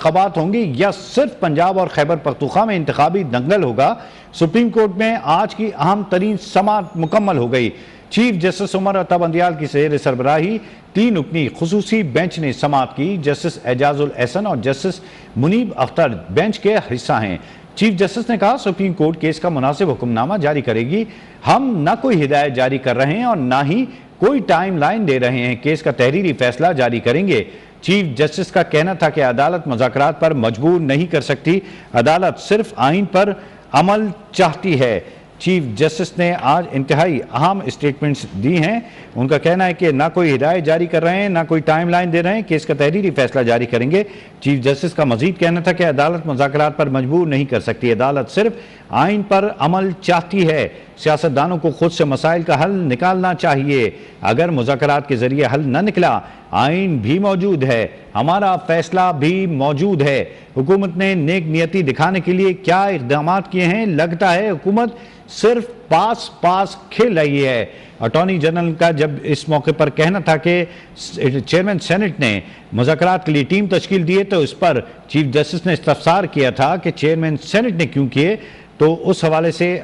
انتخابات ہوں گی یا صرف پنجاب اور خیبر پختونخوا میں انتخابی دنگل ہوگا؟ سپریم کورٹ میں آج کی اہم ترین سماعت مکمل ہو گئی۔ چیف جسٹس عمر عطا بندیال کی زیر سربراہی 3 رکنی خصوصی بینچ نے سماعت کی۔ جسٹس اعجاز الاحسن اور جسٹس منیب اختر بینچ کے حصہ ہیں۔ چیف جسٹس نے کہا سپریم کورٹ کیس کا مناسب حکم نامہ جاری کرے گی۔ ہم نہ کوئی ہدایت جاری کر رہے ہیں اور نہ ہی کوئی ٹائم لائن دے رہے ہیں، کیس کا تحریری فیصلہ جاری کریں گے۔ چیف جسٹس کا کہنا تھا کہ عدالت مذاکرات پر مجبور نہیں کر سکتی، عدالت صرف آئین پر عمل چاہتی ہے۔ چیف جسٹس نے آج انتہائی اہم اسٹیٹمنٹس دی ہیں۔ ان کا کہنا ہے کہ نہ کوئی ہدایت جاری کر رہے ہیں، نہ کوئی ٹائم لائن دے رہے ہیں، کیس کا تحریری فیصلہ جاری کریں گے۔ چیف جسٹس کا مزید کہنا تھا کہ عدالت مذاکرات پر مجبور نہیں کر سکتی، عدالت صرف آئین پر عمل چاہتی ہے۔ سیاستدانوں کو خود سے مسائل کا حل نکالنا چاہیے۔ اگر مذاکرات کے ذریعے حل نہ نکلا، آئین بھی موجود ہے، ہمارا فیصلہ بھی موجود ہے۔ حکومت نے نیک نیتی دکھانے کے لیے کیا اقدامات کیے ہیں؟ لگتا ہے حکومت صرف پاس کھیل رہی ہے۔ اٹارنی جنرل کا جب اس موقع پر کہنا تھا کہ چیئرمین سینٹ نے مذاکرات کے لیے ٹیم تشکیل دیے، تو اس پر چیف جسٹس نے استفسار کیا تھا کہ چیئرمین سینٹ نے کیوں کیے۔ تو اس حوالے سے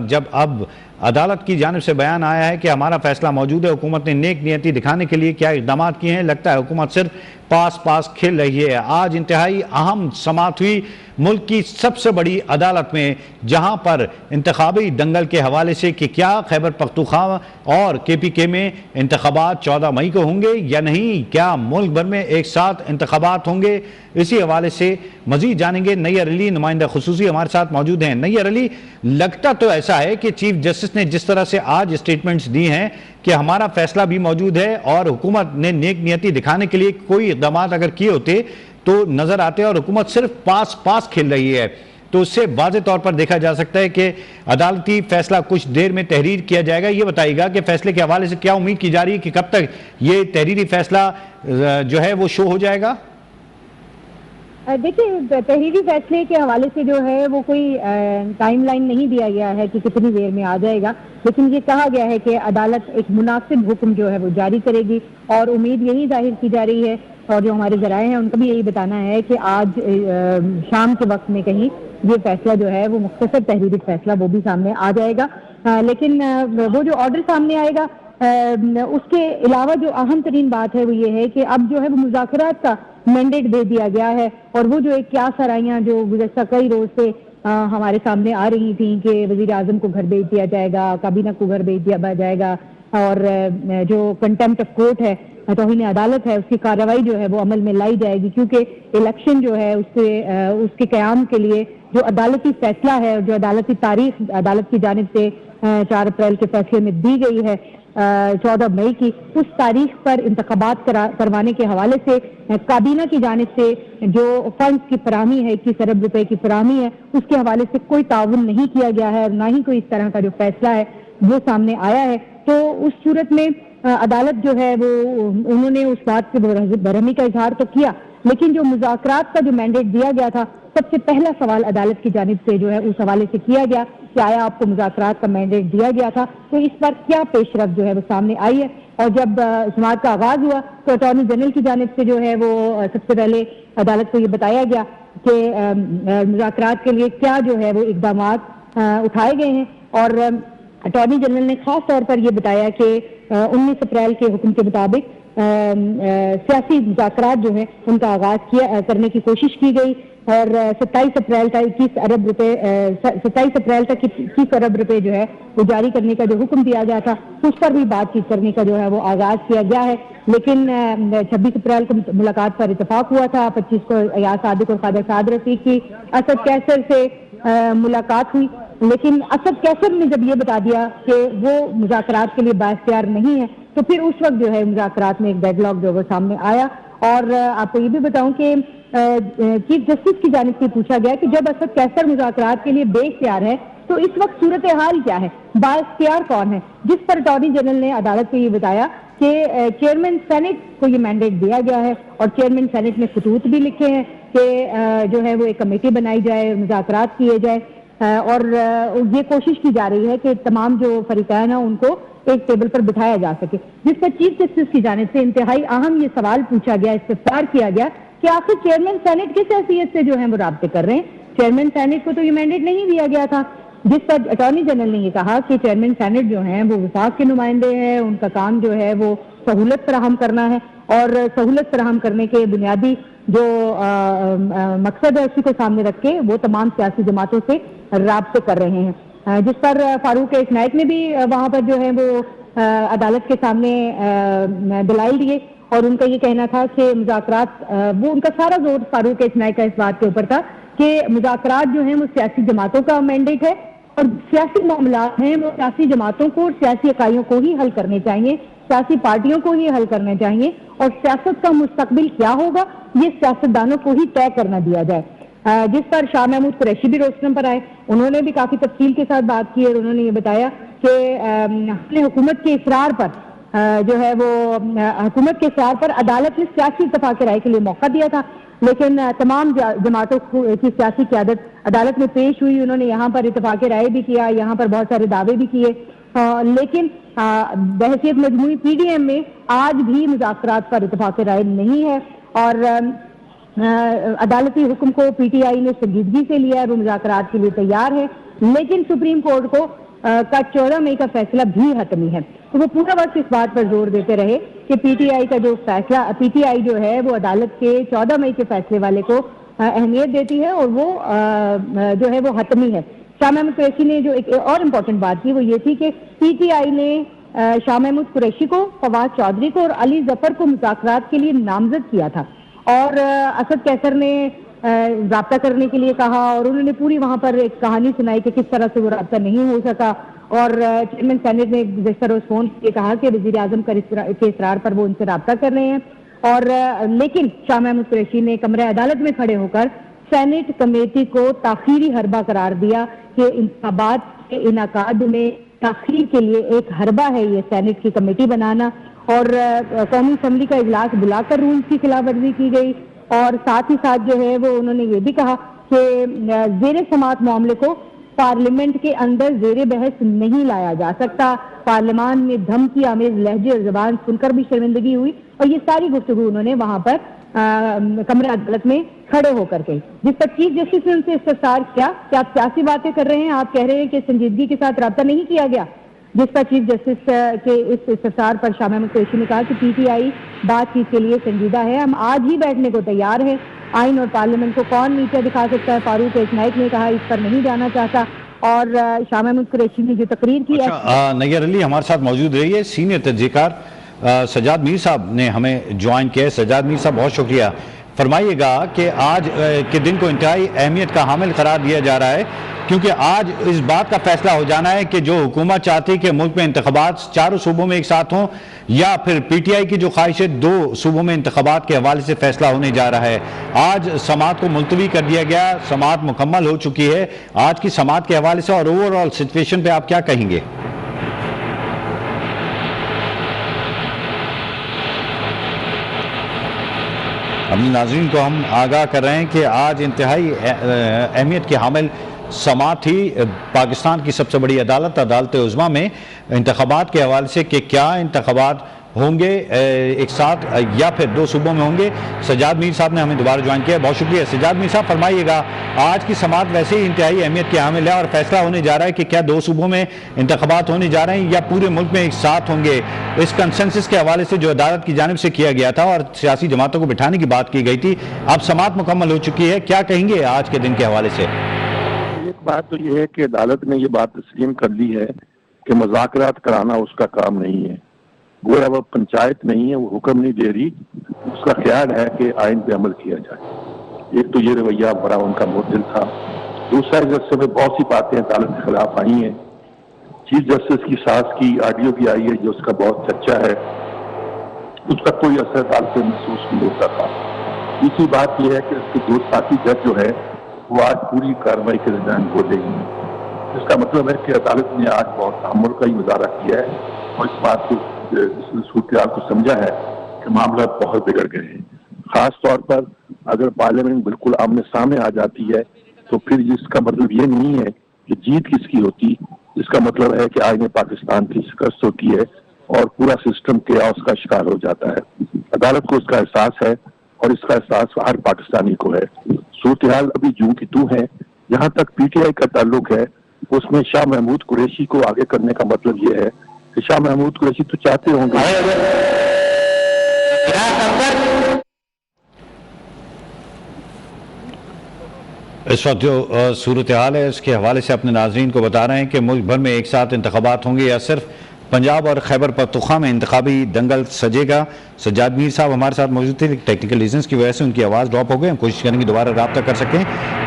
جب اب عدالت کی جانب سے بیان آیا ہے کہ ہمارا فیصلہ موجود ہے، حکومت نے نیک نیتی دکھانے کے لیے کیا اقدامات کیے ہیں، لگتا ہے حکومت صرف پاس کھیل رہی ہے۔ آج انتہائی اہم سماعت ہوئی ملک کی سب سے بڑی عدالت میں، جہاں پر انتخابی دنگل کے حوالے سے کہ کیا خیبر پختونخوا اور کے پی کے میں انتخابات 14 مئی کو ہوں گے یا نہیں، کیا ملک بھر میں ایک ساتھ انتخابات ہوں گے، اسی حوالے سے مزید جانیں گے۔ نیّر علی نمائندہ خصوصی ہمارے ساتھ موجود ہیں۔ نیّر علی، لگتا تو ایسا ہے کہ چیف جسٹس نے جس طرح سے آج اسٹیٹمنٹس دی ہیں کہ ہمارا فیصلہ بھی موجود ہے اور حکومت نے نیک نیتی دکھانے کے لیے کوئی اقدامات اگر کیے ہوتے تو نظر آتے، اور حکومت صرف پاس کھیل رہی ہے، تو اس سے واضح طور پر دیکھا جا سکتا ہے کہ عدالتی فیصلہ کچھ دیر میں تحریر کیا جائے گا۔ یہ بتائیے گا کہ فیصلے کے حوالے سے کیا امید کی جا رہی ہے کہ کب تک یہ تحریری فیصلہ جو ہے وہ شو ہو جائے گا؟ دیکھیں، تحریری فیصلے کے حوالے سے جو ہے وہ کوئی ٹائم لائن نہیں دیا گیا ہے کہ کتنی دیر میں آ جائے گا، لیکن یہ کہا گیا ہے کہ عدالت ایک مناسب حکم جو ہے وہ جاری کرے گی، اور امید یہی ظاہر کی جا رہی ہے، اور جو ہمارے ذرائع ہیں ان کا بھی یہی بتانا ہے کہ آج شام کے وقت میں کہیں یہ فیصلہ جو ہے وہ مختصر تحریری فیصلہ وہ بھی سامنے آ جائے گا۔ لیکن وہ جو آرڈر سامنے آئے گا، اس کے علاوہ جو اہم ترین بات ہے وہ یہ ہے کہ اب جو ہے وہ مذاکرات کا مینڈیٹ دے دیا گیا ہے، اور وہ جو ایک کیا سرائیاں جو گزشتہ کئی روز سے ہمارے سامنے آ رہی تھیں کہ وزیر اعظم کو گھر بھیج دیا جائے گا، کابینہ کو گھر بھیج دیا جائے گا، اور جو کنٹمپٹ آف کورٹ ہے، توہین عدالت ہے، اس کی کارروائی جو ہے وہ عمل میں لائی جائے گی، کیونکہ الیکشن جو ہے اس کے قیام کے لیے جو عدالتی فیصلہ ہے، جو عدالتی تاریخ عدالت کی جانب سے 4 اپریل کے فیصلے میں دی گئی ہے 14 مئی کی، اس تاریخ پر انتخابات کروانے کے حوالے سے کابینہ کی جانب سے جو فنڈز کی فراہمی ہے 21 ارب روپے کی فراہمی ہے، اس کے حوالے سے کوئی تعاون نہیں کیا گیا ہے، اور نہ ہی کوئی اس طرح کا جو فیصلہ ہے وہ سامنے آیا ہے۔ تو اس صورت میں عدالت جو ہے وہ انہوں نے اس بات سے برہمی کا اظہار تو کیا، لیکن جو مذاکرات کا جو مینڈیٹ دیا گیا تھا، سب سے پہلا سوال عدالت کی جانب سے جو ہے اس حوالے سے کیا گیا کہ آیا آپ کو مذاکرات کا مینڈیٹ دیا گیا تھا، تو اس پر کیا پیش رفت جو ہے وہ سامنے آئی ہے۔ اور جب سماعت کا آغاز ہوا تو اٹارنی جنرل کی جانب سے جو ہے وہ سب سے پہلے عدالت کو یہ بتایا گیا کہ مذاکرات کے لیے کیا جو ہے وہ اقدامات اٹھائے گئے ہیں، اور اٹارنی جنرل نے خاص طور پر یہ بتایا کہ 19 اپریل کے حکم کے مطابق سیاسی مذاکرات جو ہیں ان کا آغاز کرنے کی کوشش کی گئی، اور 27 اپریل تک 21 ارب روپے جو ہے وہ جاری کرنے کا جو حکم دیا گیا تھا، اس پر بھی بات چیت کرنے کا جو ہے وہ آغاز کیا گیا ہے۔ لیکن 26 اپریل کو ملاقات پر اتفاق ہوا تھا، 25 کو ایاز صادق اور خواجہ سعد رفیق کی اسد کیسر سے ملاقات ہوئی، لیکن اسد کیسر نے جب یہ بتا دیا کہ وہ مذاکرات کے لیے بااختیار نہیں ہے، تو پھر اس وقت جو ہے مذاکرات میں ایک ڈیڈ لاک جو وہ سامنے آیا۔ اور آپ کو یہ بھی بتاؤں کہ چیف جسٹس کی جانب سے پوچھا گیا کہ جب اسد کیسر مذاکرات کے لیے بے اختیار ہے تو اس وقت صورتحال کیا ہے، بااختیار کون ہے، جس پر اٹارنی جنرل نے عدالت کو یہ بتایا کہ چیئرمین سینٹ کو یہ مینڈیٹ دیا گیا ہے، اور چیئرمین سینٹ نے خطوط بھی لکھے ہیں کہ جو ہے وہ ایک کمیٹی بنائی جائے، مذاکرات کیے جائے، اور یہ کوشش کی جا رہی ہے کہ تمام جو فریقین ہیں ان کو ایک ٹیبل پر بٹھایا جا سکے، جس پر چیف جسٹس کی جانب سے انتہائی اہم یہ سوال پوچھا گیا، استفسار کیا گیا کہ آخر چیئرمین سینٹ کس حیثیت سے جو ہے وہ رابطے کر رہے ہیں. چیئرمین سینٹ کو تو یہ مینڈیٹ نہیں دیا گیا تھا، جس پر اٹارنی جنرل نے یہ کہا کہ چیئرمین سینٹ جو ہیں وہ وفاق کے نمائندے ہیں، ان کا کام جو ہے وہ سہولت فراہم کرنا ہے، اور سہولت فراہم کرنے کے بنیادی جو مقصد ہے اسی کو سامنے رکھ کے وہ تمام سیاسی جماعتوں سے رابطے کر رہے ہیں. جس پر فاروق ایس نائک نے بھی وہاں پر جو ہے وہ عدالت کے سامنے دلائل دیے، اور ان کا یہ کہنا تھا کہ مذاکرات، وہ ان کا سارا زور فاروق ایس نائک کا اس بات کے اوپر تھا کہ مذاکرات جو ہیں وہ سیاسی جماعتوں کا مینڈیٹ ہے، اور سیاسی معاملات ہیں وہ سیاسی جماعتوں کو اور سیاسی اکائیوں کو ہی حل کرنے چاہیے، سیاسی پارٹیوں کو ہی حل کرنے چاہیے، اور سیاست کا مستقبل کیا ہوگا یہ سیاستدانوں کو ہی طے کرنا دیا جائے. جس پر شاہ محمود قریشی بھی روشنم پر آئے، انہوں نے بھی کافی تفصیل کے ساتھ بات کی، اور انہوں نے یہ بتایا کہ اپنے حکومت کے اصرار پر جو ہے وہ حکومت کے اصرار پر عدالت نے سیاسی اتفاق رائے کے لیے موقع دیا تھا، لیکن تمام جماعتوں کی سیاسی قیادت عدالت میں پیش ہوئی، انہوں نے یہاں پر اتفاق رائے بھی کیا، یہاں پر بہت سارے دعوے بھی کیے، لیکن بحیثیت مجموعی پی ڈی ایم میں آج بھی مذاکرات پر اتفاق رائے نہیں ہے، اور عدالتی حکم کو پی ٹی آئی نے سنجیدگی سے لیا ہے، وہ مذاکرات کے لیے تیار ہے، لیکن سپریم کورٹ کو کا 14 مئی کا فیصلہ بھی حتمی ہے. تو وہ پورا وقت اس بات پر زور دیتے رہے کہ پی ٹی آئی کا جو فیصلہ، پی ٹی آئی جو ہے وہ عدالت کے 14 مئی کے فیصلے والے کو اہمیت دیتی ہے، اور وہ جو ہے وہ حتمی ہے. شاہ محمود قریشی نے جو ایک اور امپورٹنٹ بات کی وہ یہ تھی کہ پی ٹی آئی نے شاہ محمود قریشی کو، فواد چودھری کو اور علی ظفر کو مذاکرات کے لیے نامزد کیا تھا، اور اسد کیسر نے رابطہ کرنے کے لیے کہا، اور انہوں نے پوری وہاں پر ایک کہانی سنائی کہ کس طرح سے وہ رابطہ نہیں ہو سکا، اور چیئرمین سینٹ نے گزشتہ روز فون یہ کہا کہ وزیر اعظم کے اصرار پر وہ ان سے رابطہ کر رہے ہیں، اور لیکن شاہ محمود قریشی نے کمرہ عدالت میں کھڑے ہو کر سینٹ کمیٹی کو تاخیری حربہ قرار دیا کہ انتخابات کے انعقاد میں تاخیر کے لیے ایک حربہ ہے یہ سینٹ کی کمیٹی بنانا، اور قومی اسمبلی کا اجلاس بلا کر رولز کی خلاف ورزی کی گئی، اور ساتھ ہی ساتھ جو ہے وہ انہوں نے یہ بھی کہا کہ زیر سماعت معاملے کو پارلیمنٹ کے اندر زیر بحث نہیں لایا جا سکتا، پارلیمان میں دھمکی آمیز لہجے اور زبان سن کر بھی شرمندگی ہوئی، اور یہ ساری گفتگو انہوں نے وہاں پر کمرہ عدالت میں کھڑے ہو کر کے، جس پر چیف جسٹس نے ان سے استفسار کیا کہ آپ سیاسی باتیں کر رہے ہیں، آپ کہہ رہے ہیں کہ سنجیدگی کے ساتھ رابطہ نہیں کیا گیا، جس پر چیف جسٹس کے اس استفسار پر شاہ محمود قریشی نے کہا کہ پی ٹی آئی بات چیت کے لیے سنجیدہ ہے، ہم آج ہی بیٹھنے کو تیار ہیں، آئین اور پارلیمنٹ کو کون نیچے دکھا سکتا ہے. فاروق ایس نائک نے کہا اس پر نہیں جانا چاہتا، اور شاہ محمود قریشی نے جو تقریر کی. نیئر علی ہمارے ساتھ موجود رہی ہے، سینئر تجزیہ کار سجاد میر صاحب نے ہمیں جوائن کیا ہے. سجاد میر صاحب بہت شکریہ. فرمائیے گا کہ آج کے دن کو انتہائی اہمیت کا حامل قرار دیا جا رہا ہے، کیونکہ آج اس بات کا فیصلہ ہو جانا ہے کہ جو حکومت چاہتی کہ ملک میں انتخابات چاروں صوبوں میں ایک ساتھ ہوں، یا پھر پی ٹی آئی کی جو خواہش ہے 2 صوبوں میں انتخابات کے حوالے سے فیصلہ ہونے جا رہا ہے. آج سماعت کو ملتوی کر دیا گیا، سماعت مکمل ہو چکی ہے. آج کی سماعت کے حوالے سے اور اوور آل سچویشن پہ آپ کیا کہیں گے؟ اپنے ناظرین کو ہم آگاہ کر رہے ہیں کہ آج انتہائی اہمیت کی حامل سماعت تھی پاکستان کی سب سے بڑی عدالت عظمیٰ میں انتخابات کے حوالے سے کہ کیا انتخابات ہوں گے ایک ساتھ یا پھر 2 صوبوں میں ہوں گے. سجاد میر صاحب نے ہمیں دوبارہ جوائن کیا، بہت شکریہ. سجاد میر صاحب فرمائیے گا، آج کی سماعت ویسے ہی انتہائی اہمیت کی حامل ہے اور فیصلہ ہونے جا رہا ہے کہ کیا 2 صوبوں میں انتخابات ہونے جا رہے ہیں یا پورے ملک میں ایک ساتھ ہوں گے. اس کنسنسس کے حوالے سے جو عدالت کی جانب سے کیا گیا تھا اور سیاسی جماعتوں کو بٹھانے کی بات کی گئی تھی، اب سماعت مکمل ہو چکی ہے، کیا کہیں گے آج کے دن کے حوالے سے؟ ایک بات تو یہ ہے کہ عدالت نے یہ بات تسلیم کر لی ہے کہ مذاکرات کرانا اس کا کام نہیں ہے. گویا وہ پنچایت نہیں ہے، وہ حکم نہیں دے رہی، اس کا خیال ہے کہ آئین پہ عمل کیا جائے. ایک تو یہ رویہ بڑا ان کا معتدل تھا. دوسرا جیسے میں بہت سی باتیں عدالت کے خلاف آئی ہیں. چیف جسٹس کی ساز کی آڈیو بھی آئی ہے جو اس کا بہت چرچا ہے، اس کا کوئی اثر عدالت سے محسوس نہیں ہوتا تھا. تیسری بات یہ ہے کہ اس کے 2 ساتھی جج جو ہے وہ آج پوری کارروائی کے درمیان بولے ہی ہیں. اس کا مطلب ہے کہ عدالت نے آج بہت تحمل کا ہی مظاہرہ کیا ہے اور اس بات کو صورتحال کو سمجھا ہے کہ معاملات بہت بگڑ گئے ہیں. خاص طور پر اگر پارلیمنٹ بالکل آمنے سامنے آ جاتی ہے تو پھر اس کا مطلب یہ نہیں ہے کہ جیت کس کی ہوتی، اس کا مطلب ہے کہ آئین پاکستان کی شکست ہوتی ہے اور پورا سسٹم کیاس کا شکار ہو جاتا ہے. عدالت کو اس کا احساس ہے اور اس کا احساس ہر پاکستانی کو ہے. صورتحال ابھی جوں کی توں ہے. جہاں تک پی ٹی آئی کا تعلق ہے اس میں شاہ محمود قریشی کو آگے کرنے کا مطلب یہ ہے کہ شاہ محمود قریشی تو چاہتے ہوں گے. اس وقت جو صورتحال ہے اس کے حوالے سے اپنے ناظرین کو بتا رہے ہیں کہ ملک بھر میں ایک ساتھ انتخابات ہوں گے یا صرف پنجاب اور خیبر پختونخوا میں انتخابی دنگل سجے گا. سجاد میر صاحب ہمارے ساتھ موجود تھے، ٹیکنیکل ریزنز کی وجہ سے ان کی آواز ڈراپ ہو گئی. ہم کوشش کریں گے دوبارہ رابطہ کر سکیں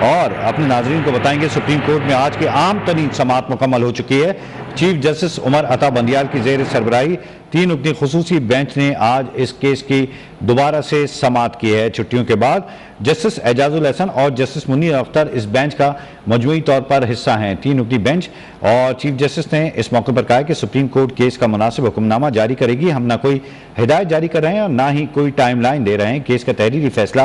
اور اپنے ناظرین کو بتائیں گے سپریم کورٹ میں آج کی عام ترین سماعت مکمل ہو چکی ہے. چیف جسٹس عمر عطا بندیال کی زیر سربراہی 3 رکنی خصوصی بینچ نے آج اس کیس کی دوبارہ سے سماعت کی ہے چھٹیوں کے بعد. جسٹس اعجاز الحسن اور جسٹس منیر اختر اس بینچ کا مجموعی طور پر حصہ ہیں. 3 رکنی بینچ اور چیف جسٹس نے اس موقع پر کہا کہ سپریم کورٹ کیس کا مناسب حکم نامہ جاری کرے گی. ہم نہ کوئی ہدایت جاری کر رہے ہیں اور نہ ہی کوئی ٹائم لائن دے رہے ہیں. کیس کا تحریری فیصلہ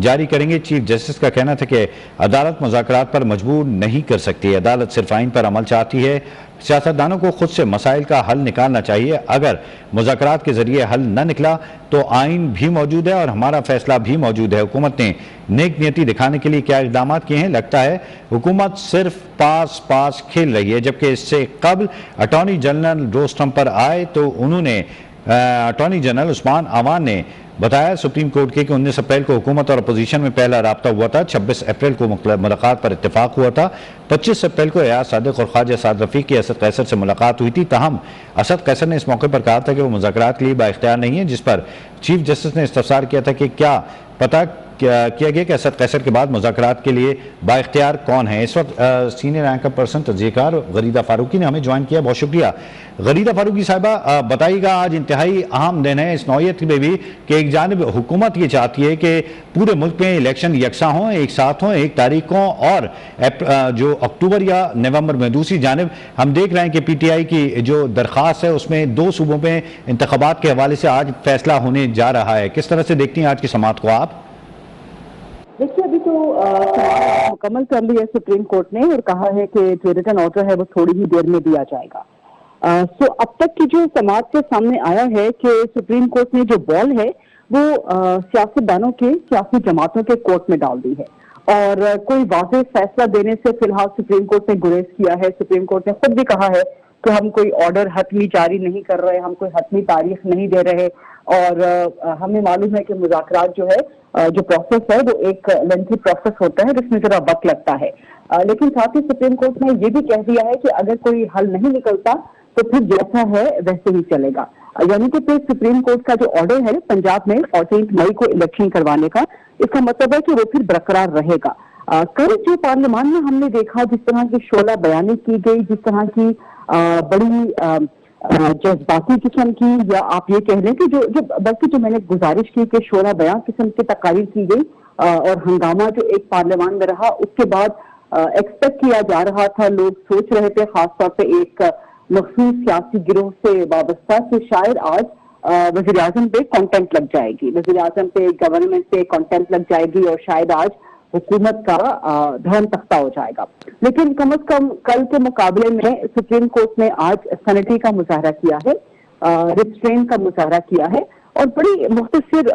جاری کریں گے. چیف جسٹس کا کہنا تھا کہ عدالت مذاکرات پر مجبور نہیں کر سکتی. عدالت صرف آئین پر عمل چاہتی ہے. سیاستدانوں کو خود سے مسائل کا حل نکالنا چاہیے. اگر مذاکرات کے ذریعے حل نہ نکلا تو آئین بھی موجود ہے اور ہمارا فیصلہ بھی موجود ہے. حکومت نے نیک نیتی دکھانے کے لیے کیا اقدامات کیے ہیں؟ لگتا ہے حکومت صرف پاس کھیل رہی ہے. جبکہ اس سے قبل اٹارنی جنرل روسٹم پر آئے تو انہوں نے اٹارنی جنرل عثمان عوان نے بتایا سپریم کورٹ کے کہ 19 اپریل کو حکومت اور اپوزیشن میں پہلا رابطہ ہوا تھا. 26 اپریل کو ملاقات پر اتفاق ہوا تھا. 25 اپریل کو ایاز صادق اور خواجہ سعد رفیق کی اسد قیصر سے ملاقات ہوئی تھی. تاہم اسد قیصر نے اس موقع پر کہا تھا کہ وہ مذاکرات کے لیے بااختیار نہیں ہے، جس پر چیف جسٹس نے استفسار کیا تھا کہ کیا پتہ کیا گیا کہ اسد قیصر کے بعد مذاکرات کے لیے بااختیار کون ہے. اس وقت سینئر اینکر پرسن تجزیہ کار غریدہ فاروقی نے ہمیں جوائن کیا. بہت شکریہ غریدہ فاروقی صاحبہ. بتائیے گا آج انتہائی اہم دن ہے اس نوعیت میں بھی کہ ایک جانب حکومت یہ چاہتی ہے کہ پورے ملک میں الیکشن یکساں ہوں، ایک ساتھ ہوں، 1 تاریخ کو، اور جو اکتوبر یا نومبر میں. دوسری جانب ہم دیکھ رہے ہیں کہ پی ٹی آئی کی جو درخواست ہے اس میں 2 صوبوں میں انتخابات کے حوالے سے آج فیصلہ ہونے جا رہا ہے. کس طرح سے دیکھتی ہیں آج کی سماعت کو آپ؟ دیکھیے ابھی تو مکمل کر لی ہے سپریم کورٹ نے اور کہا ہے کہ جو ریٹن آرڈر ہے وہ تھوڑی ہی دیر میں دیا جائے گا. اب تک کی جو سماعت کے سامنے آیا ہے کہ سپریم کورٹ نے جو بال ہے وہ سیاستدانوں کے، سیاسی جماعتوں کے کورٹ میں ڈال دی ہے اور کوئی واضح فیصلہ دینے سے فی الحال سپریم کورٹ نے گریز کیا ہے. سپریم کورٹ نے خود بھی کہا ہے کہ ہم کوئی آرڈر حتمی جاری نہیں کر رہے، ہم کوئی حتمی تاریخ نہیں دے رہے اور ہمیں معلوم ہے کہ مذاکرات جو ہے جو پروسیس ہے وہ ایک لینتھی پروسیس ہوتا ہے جس میں ذرا وقت لگتا ہے. لیکن ساتھ ہی سپریم کورٹ نے یہ بھی کہہ دیا ہے کہ اگر کوئی حل نہیں نکلتا تو پھر جیسا ہے ویسے ہی چلے گا. یعنی کہ پھر سپریم کورٹ کا جو آرڈر ہے پنجاب میں 14 مئی کو الیکشن کروانے کا، اس کا مطلب ہے کہ وہ پھر برقرار رہے گا. کل جو پارلیمان میں ہم نے دیکھا جس طرح کی شعلہ بیانی کی گئی، جس طرح کی بڑی جذباتی قسم کی، یا آپ یہ کہہ لیں کہ بلکہ جو میں نے گزارش کی کہ شعلہ بیان قسم کی تقاریر کی گئی اور ہنگامہ جو ایک پارلیمان میں رہا، اس کے بعد ایکسپیکٹ کیا جا رہا تھا، لوگ سوچ رہے تھے خاص طور پہ ایک مخصوص سیاسی گروہ سے وابستہ کہ شاید آج وزیر اعظم پہ کانٹینٹ لگ جائے گی، وزیر اعظم پہ گورنمنٹ پہ کانٹینٹ لگ جائے گی اور شاید آج حکومت کا دھرم تختہ ہو جائے گا. لیکن کم از کم کل کے مقابلے میں سپریم کورٹ نے آج سینٹی کا مظاہرہ کیا ہے، ریسٹرین کا مظاہرہ کیا ہے اور بڑی مختصر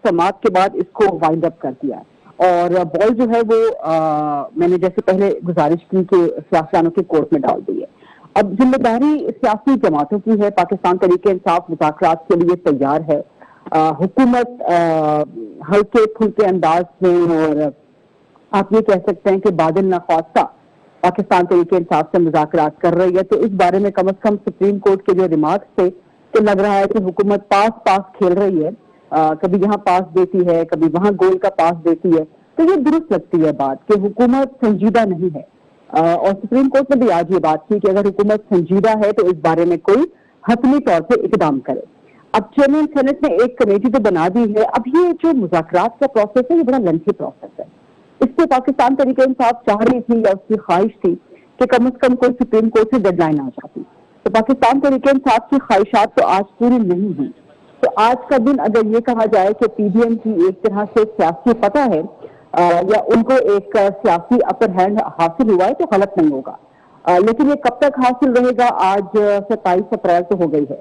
سماعت کے بعد اس کو وائنڈ اپ کر دیا. اور بال جو ہے وہ میں نے جیسے پہلے گزارش کی کہ سیاستدانوں کے کورٹ میں ڈال دی ہے. اب ذمہ داری سیاسی جماعتوں کی ہے. پاکستان تحریک انصاف مذاکرات کے لیے تیار ہے. حکومت ہلکے پھلکے انداز میں اور آپ یہ کہہ سکتے ہیں کہ بادل نخواستہ پاکستان تحریک انصاف سے مذاکرات کر رہی ہے. تو اس بارے میں کم از کم سپریم کورٹ کے جو ریمارکس تھے تو لگ رہا ہے کہ حکومت پاس کھیل رہی ہے، کبھی یہاں پاس دیتی ہے، کبھی وہاں گول کا پاس دیتی ہے. تو یہ درست لگتی ہے بات کہ حکومت سنجیدہ نہیں ہے اور سپریم کورٹ نے بھی آج یہ بات کی کہ اگر حکومت سنجیدہ ہے تو اس بارے میں کوئی حتمی طور پہ اقدام کرے. اب چیئرمین سینٹ نے ایک کمیٹی تو بنا دی ہے. اب یہ جو مذاکرات کا پروسیس ہے یہ بڑا لینتھی پروسیس ہے. اس سے پاکستان تحریک انصاف چاہ رہی تھی یا اس کی خواہش تھی کہ کم از کم کوئی سپریم کورٹ سے ڈیڈ لائن آ جاتی. تو پاکستان تحریک انصاف کی خواہشات تو آج پوری نہیں ہوئی. تو آج کا دن اگر یہ کہا جائے کہ پی ڈی ایم کی ایک طرح سے سیاسی فتح ہے یا ان کو ایک سیاسی اپر ہینڈ حاصل ہوا ہے تو غلط نہیں ہوگا. لیکن یہ کب تک حاصل رہے گا؟ آج 27 اپریل تو ہو گئی ہے.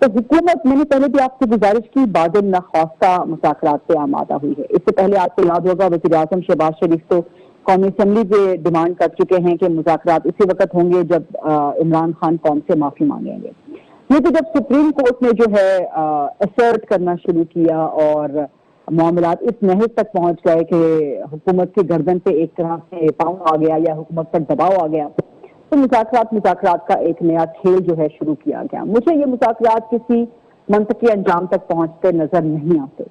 تو حکومت، میں نے پہلے بھی آپ سے گزارش کی، بعد ناخواستہ مذاکرات پہ آمادہ ہوئی ہے. اس سے پہلے آپ کو یاد ہوگا وزیر اعظم شہباز شریف تو قومی اسمبلی سے ڈیمانڈ کر چکے ہیں کہ مذاکرات اسی وقت ہوں گے جب عمران خان قوم سے معافی مانگیں گے. لیکن جب سپریم کورٹ نے جو ہے اسرٹ کرنا شروع کیا اور معاملات اس نہج تک پہنچ گئے کہ حکومت کی گردن پہ ایک طرح سے پاؤں آ گیا یا حکومت پر دباؤ آ گیا، تو مذاکرات کا ایک نیا کھیل جو ہے شروع کیا گیا. مجھے یہ مذاکرات کسی منطقی انجام تک پہنچتے نظر نہیں آتے.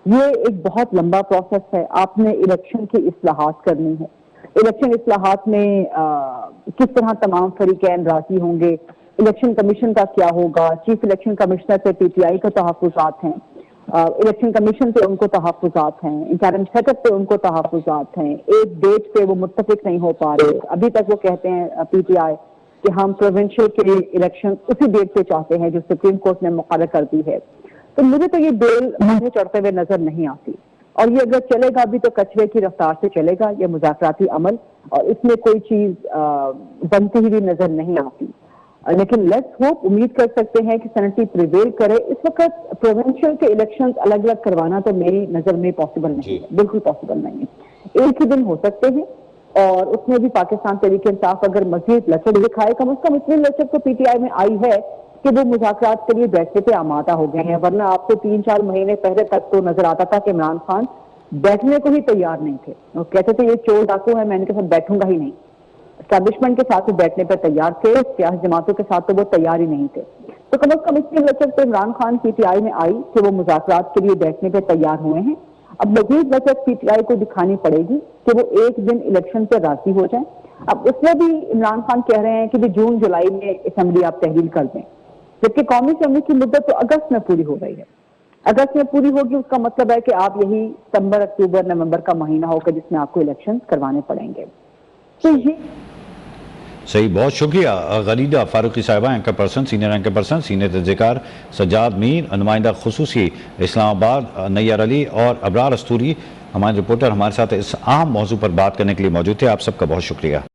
یہ ایک بہت لمبا پروسیس ہے. آپ نے الیکشن کی اصلاحات کرنی ہے. الیکشن اصلاحات میں کس طرح تمام فریقین راضی ہوں گے، الیکشن کمیشن کا کیا ہوگا، چیف الیکشن کمشنر سے پی ٹی آئی کو تحفظات ہیں، الیکشن کمیشن پہ ان کو تحفظات ہیں، انٹرم سیٹ اپ پہ ان کو تحفظات ہیں، ایک ڈیٹ پہ وہ متفق نہیں ہو پا رہے. ابھی تک وہ کہتے ہیں پی ٹی آئی کہ ہم پروونشل کے الیکشن اسی ڈیٹ پہ چاہتے ہیں جو سپریم کورٹ نے مقرر کر دی ہے. تو مجھے تو یہ بیل مجھے چڑھتے ہوئے نظر نہیں آتی، اور یہ اگر چلے گا بھی تو کچرے کی رفتار سے چلے گا یہ مذاکراتی عمل، اور اس میں کوئی چیز بنتی ہوئی نظر نہیں آتی. لیکن لیٹس ہوپ، امید کر سکتے ہیں کہ سینٹی پریویل کرے. اس وقت پروونشل کے الیکشن الگ الگ کروانا تو میری نظر میں پاسبل نہیں ہے، بالکل پاسبل نہیں ہے. ایک ہی دن ہو سکتے ہیں، اور اس میں بھی پاکستان تحریک انصاف اگر مزید لچک دکھائے، کم از کم اتنی لچک تو پی ٹی آئی میں آئی ہے کہ وہ مذاکرات کے لیے بیٹھنے پہ آمادہ ہو گئے ہیں. ورنہ آپ کو 3-4 مہینے پہلے تک تو نظر آتا تھا کہ عمران خان بیٹھنے کو ہی تیار نہیں تھے. وہ کہتے تھے یہ چور ڈاکو ہے، میں ان کے ساتھ بیٹھوں گا ہی نہیں. اسٹیبلشمنٹ کے ساتھ وہ بیٹھنے پہ تیار تھے، سیاسی جماعتوں کے ساتھ تو وہ تیار ہی نہیں تھے. تو کم از کم اتنی لچک تو Imran Khan P T I میں آئی کہ وہ مذاکرات کے لیے بیٹھنے پہ تیار ہوئے ہیں. اب مزید لچک پی ٹی آئی کو دکھانی پڑے گی کہ وہ ایک دن الیکشن پہ راضی ہو جائیں. اب اس میں بھی عمران خان کہہ رہے ہیں کہ جون جولائی میں اسمبلی آپ تحلیل کر دیں، جبکہ قومی اسمبلی کی مدت تو اگست میں پوری ہو رہی ہے. اگست میں پوری ہوگی، اس کا مطلب ہے کہ آپ یہی ستمبر، اکتوبر، نومبر کا مہینہ ہوگا جس میں آپ کو الیکشن کروانے پڑیں گے. تو یہ صحیح، بہت شکریہ غریدہ فاروقی صاحبہ، anchor person, senior anchor person, senior تجزیہکار سجاد میر، نمائندہ خصوصی اسلام آباد نیار علی، اور ابرار استوری ہمارے رپورٹر ہمارے ساتھ اس اہم موضوع پر بات کرنے کے لیے موجود تھے. آپ سب کا بہت شکریہ.